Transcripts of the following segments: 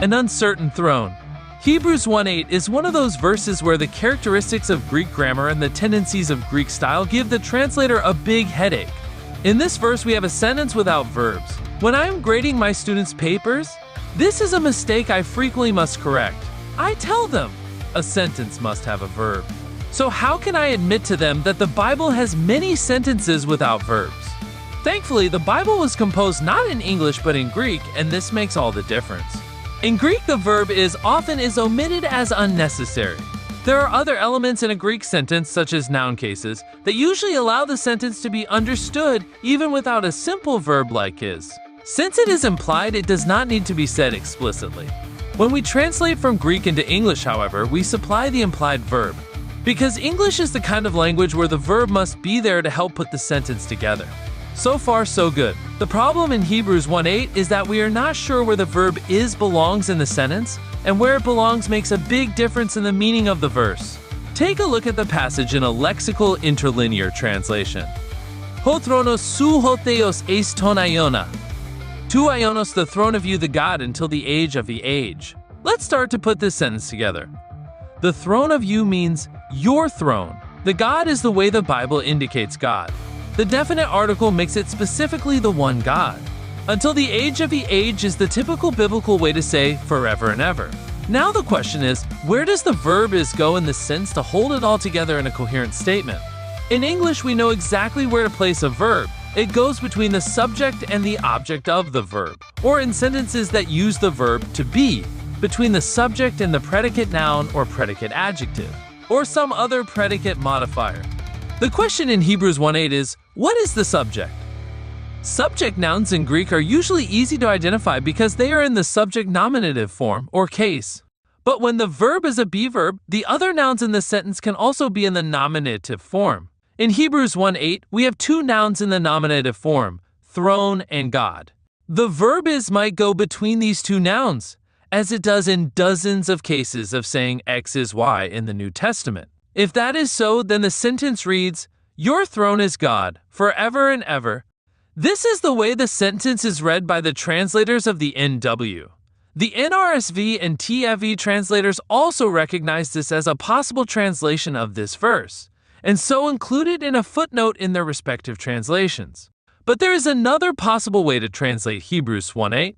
An uncertain throne. Hebrews 1:8 is one of those verses where the characteristics of Greek grammar and the tendencies of Greek style give the translator a big headache. In this verse, we have a sentence without verbs. When I am grading my students' papers, this is a mistake I frequently must correct. I tell them, a sentence must have a verb. So how can I admit to them that the Bible has many sentences without verbs? Thankfully, the Bible was composed not in English but in Greek, and this makes all the difference. In Greek, the verb often is omitted as unnecessary. There are other elements in a Greek sentence, such as noun cases, that usually allow the sentence to be understood even without a simple verb like is. Since it is implied, it does not need to be said explicitly. When we translate from Greek into English, however, we supply the implied verb, because English is the kind of language where the verb must be there to help put the sentence together. So far, so good. The problem in Hebrews 1:8 is that we are not sure where the verb is belongs in the sentence, and where it belongs makes a big difference in the meaning of the verse. Take a look at the passage in a lexical interlinear translation. Ho thronos su ho theos eis ton aiona. Tu aionos, the throne of you, the God, until the age of the age. Let's start to put this sentence together. The throne of you means your throne. The God is the way the Bible indicates God. The definite article makes it specifically the one God. Until the age of the age is the typical biblical way to say forever and ever. Now the question is, where does the verb is go in this sense to hold it all together in a coherent statement? In English, we know exactly where to place a verb. It goes between the subject and the object of the verb, or in sentences that use the verb to be, between the subject and the predicate noun or predicate adjective, or some other predicate modifier. The question in Hebrews 1:8 is, what is the subject? Subject nouns in Greek are usually easy to identify because they are in the subject nominative form or case. But when the verb is a be verb, the other nouns in the sentence can also be in the nominative form. In Hebrews 1:8, we have two nouns in the nominative form, throne and God. The verb is might go between these two nouns, as it does in dozens of cases of saying X is Y in the New Testament. If that is so, then the sentence reads, your throne is God, forever and ever. This is the way the sentence is read by the translators of the NW. The NRSV and TFE translators also recognize this as a possible translation of this verse, and so include it in a footnote in their respective translations. But there is another possible way to translate Hebrews 1:8.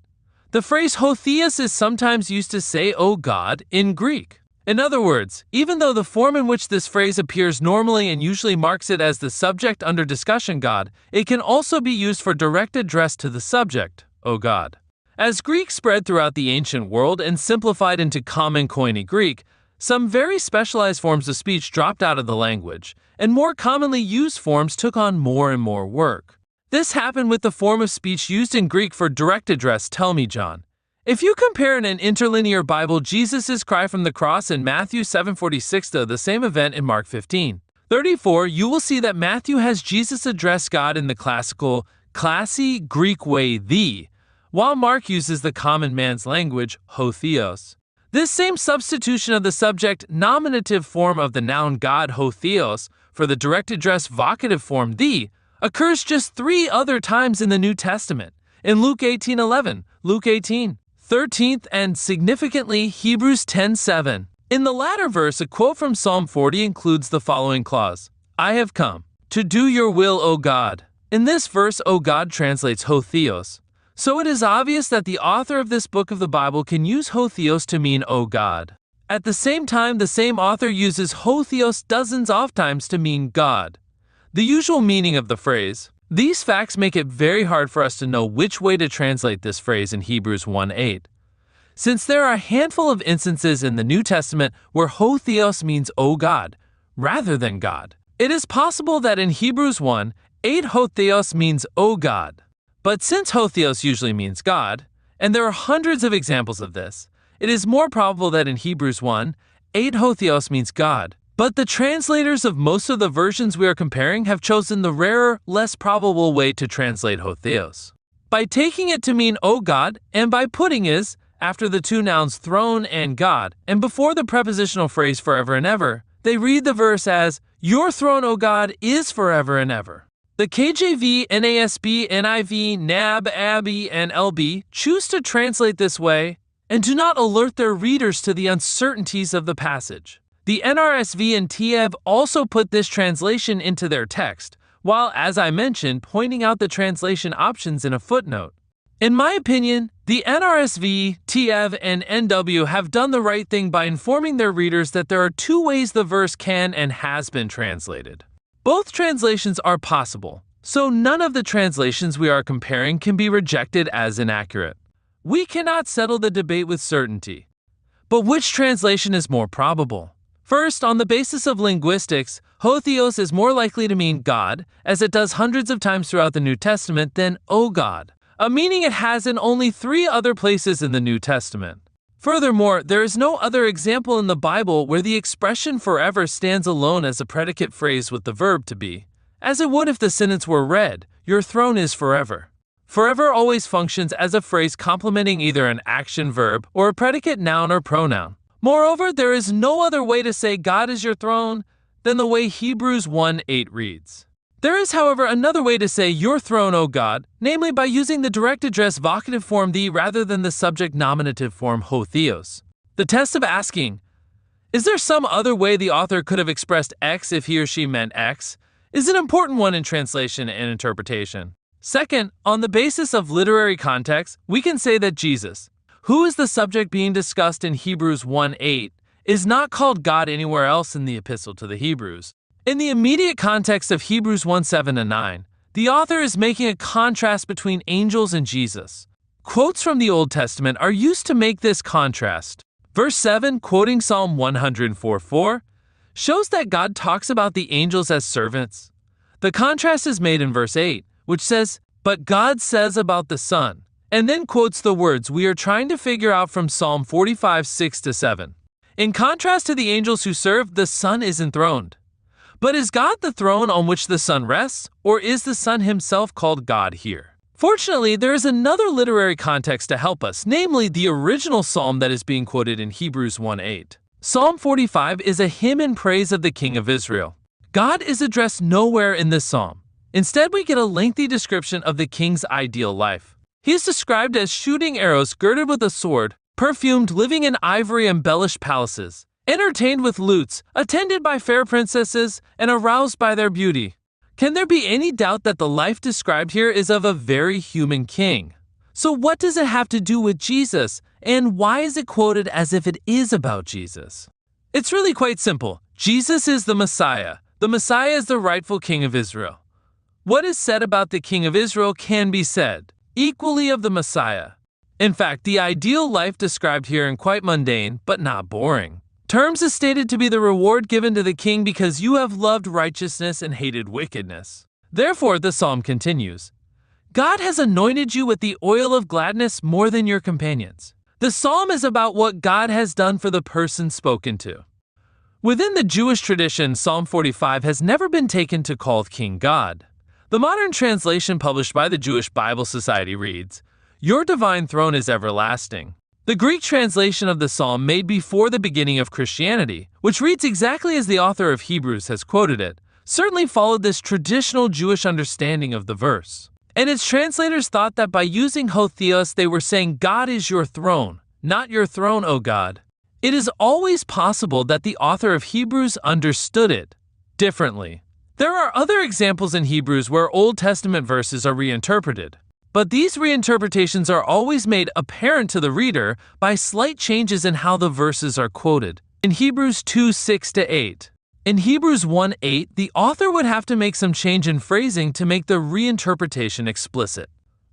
The phrase ho theos is sometimes used to say O God in Greek. In other words, even though the form in which this phrase appears normally and usually marks it as the subject under discussion God, it can also be used for direct address to the subject, O God. As Greek spread throughout the ancient world and simplified into common Koine Greek, some very specialized forms of speech dropped out of the language, and more commonly used forms took on more and more work. This happened with the form of speech used in Greek for direct address, tell me John. If you compare in an interlinear Bible Jesus' cry from the cross in Matthew 7:46 to the same event in Mark 15:34, you will see that Matthew has Jesus address God in the classy Greek way thee, while Mark uses the common man's language ho theos. This same substitution of the subject nominative form of the noun God ho theos for the direct address vocative form thee occurs just 3 other times in the New Testament, in Luke 18:11, Luke 18:13, and significantly Hebrews 10:7. In the latter verse, a quote from Psalm 40 includes the following clause, I have come to do your will, O God. In this verse, O God translates ho theos. So it is obvious that the author of this book of the Bible can use ho theos to mean O God. At the same time, the same author uses ho theos dozens of times to mean God. The usual meaning of the phrase. These facts make it very hard for us to know which way to translate this phrase in Hebrews 1:8. Since there are a handful of instances in the New Testament where ho theos means O God, rather than God, it is possible that in Hebrews 1:8 ho theos means O God. But since ho theos usually means God, and there are hundreds of examples of this, it is more probable that in Hebrews 1:8 ho theos means God. But the translators of most of the versions we are comparing have chosen the rarer, less probable way to translate ho theos. By taking it to mean O God, and by putting is after the two nouns throne and God, and before the prepositional phrase forever and ever, they read the verse as, your throne, O God, is forever and ever. The KJV, NASB, NIV, NAB, ABI, and LB choose to translate this way, and do not alert their readers to the uncertainties of the passage. The NRSV and TEV also put this translation into their text, while, as I mentioned, pointing out the translation options in a footnote. In my opinion, the NRSV, TEV, and NW have done the right thing by informing their readers that there are two ways the verse can and has been translated. Both translations are possible, so none of the translations we are comparing can be rejected as inaccurate. We cannot settle the debate with certainty. But which translation is more probable? First, on the basis of linguistics, Hotheos is more likely to mean God, as it does hundreds of times throughout the New Testament, than O God, a meaning it has in only 3 other places in the New Testament. Furthermore, there is no other example in the Bible where the expression forever stands alone as a predicate phrase with the verb to be, as it would if the sentence were read, "Your throne is forever." Forever always functions as a phrase complementing either an action verb or a predicate noun or pronoun. Moreover, there is no other way to say God is your throne than the way Hebrews 1:8 reads. There is, however, another way to say your throne, O God, namely by using the direct address vocative form thee rather than the subject nominative form Hotheos. The test of asking, is there some other way the author could have expressed X if he or she meant X, is an important one in translation and interpretation. Second, on the basis of literary context, we can say that Jesus, who is the subject being discussed in Hebrews 1:8, is not called God anywhere else in the Epistle to the Hebrews. In the immediate context of Hebrews 1:7-9, the author is making a contrast between angels and Jesus. Quotes from the Old Testament are used to make this contrast. Verse 7, quoting Psalm 104:4, shows that God talks about the angels as servants. The contrast is made in verse 8, which says, "But God says about the Son," and then quotes the words we are trying to figure out from Psalm 45:6-7. In contrast to the angels who serve, the Son is enthroned. But is God the throne on which the Son rests, or is the Son himself called God here? Fortunately, there is another literary context to help us, namely the original psalm that is being quoted in Hebrews 1:8. Psalm 45 is a hymn in praise of the King of Israel. God is addressed nowhere in this psalm. Instead, we get a lengthy description of the king's ideal life. He is described as shooting arrows, girded with a sword, perfumed, living in ivory-embellished palaces, entertained with lutes, attended by fair princesses, and aroused by their beauty. Can there be any doubt that the life described here is of a very human king? So what does it have to do with Jesus, and why is it quoted as if it is about Jesus? It's really quite simple. Jesus is the Messiah. The Messiah is the rightful king of Israel. What is said about the king of Israel can be said equally of the Messiah. In fact, the ideal life described here is quite mundane, but not boring. Terms is stated to be the reward given to the king because you have loved righteousness and hated wickedness. Therefore, the psalm continues, God has anointed you with the oil of gladness more than your companions. The psalm is about what God has done for the person spoken to. Within the Jewish tradition, Psalm 45 has never been taken to call King God. The modern translation published by the Jewish Bible Society reads, Your divine throne is everlasting. The Greek translation of the psalm made before the beginning of Christianity, which reads exactly as the author of Hebrews has quoted it, certainly followed this traditional Jewish understanding of the verse. And its translators thought that by using Hotheos they were saying God is your throne, not your throne, O God. It is always possible that the author of Hebrews understood it differently. There are other examples in Hebrews where Old Testament verses are reinterpreted, but these reinterpretations are always made apparent to the reader by slight changes in how the verses are quoted. In Hebrews 2:6-8. In Hebrews 1:8, the author would have to make some change in phrasing to make the reinterpretation explicit.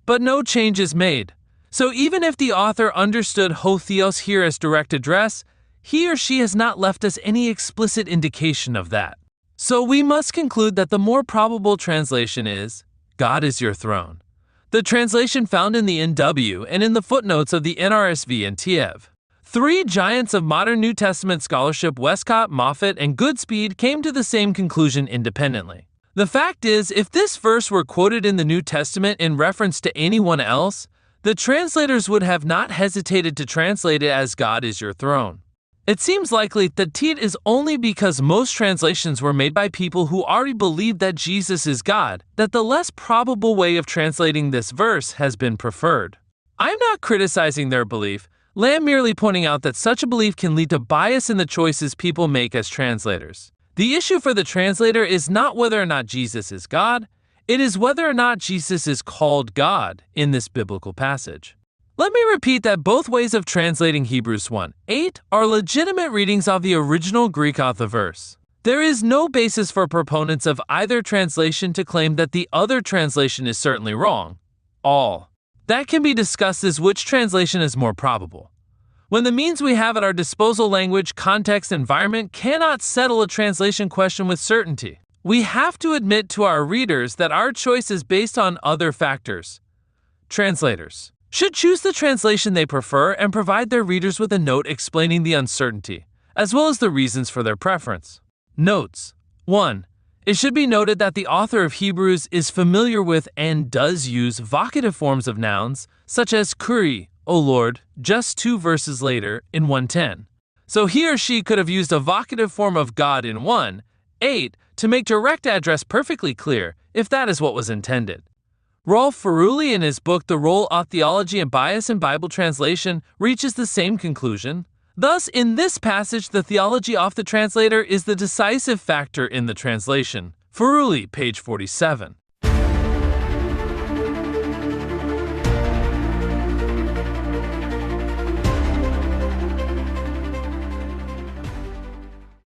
But no change is made. So even if the author understood Hotheos here as direct address, he or she has not left us any explicit indication of that. So we must conclude that the more probable translation is, God is your throne. The translation found in the NW and in the footnotes of the NRSV and TEV. 3 giants of modern New Testament scholarship, Westcott, Moffatt, and Goodspeed, came to the same conclusion independently. The fact is, if this verse were quoted in the New Testament in reference to anyone else, the translators would have not hesitated to translate it as God is your throne. It seems likely that it is only because most translations were made by people who already believed that Jesus is God that the less probable way of translating this verse has been preferred. I'm not criticizing their belief. Lamb merely pointing out that such a belief can lead to bias in the choices people make as translators. The issue for the translator is not whether or not Jesus is God, it is whether or not Jesus is called God in this biblical passage. Let me repeat that both ways of translating Hebrews 1:8 are legitimate readings of the original Greek of the verse. There is no basis for proponents of either translation to claim that the other translation is certainly wrong. All that can be discussed is which translation is more probable. When the means we have at our disposal, language, context, environment, cannot settle a translation question with certainty, we have to admit to our readers that our choice is based on other factors. Translators should choose the translation they prefer and provide their readers with a note explaining the uncertainty, as well as the reasons for their preference. Notes. 1. It should be noted that the author of Hebrews is familiar with and does use vocative forms of nouns, such as Kyrie, O Lord, just 2 verses later in 1:10. So he or she could have used a vocative form of God in 1:8 to make direct address perfectly clear, if that is what was intended. Rolf Feruli, in his book The Role of Theology and Bias in Bible Translation, reaches the same conclusion. Thus, in this passage, the theology of the translator is the decisive factor in the translation. Feruli, page 47.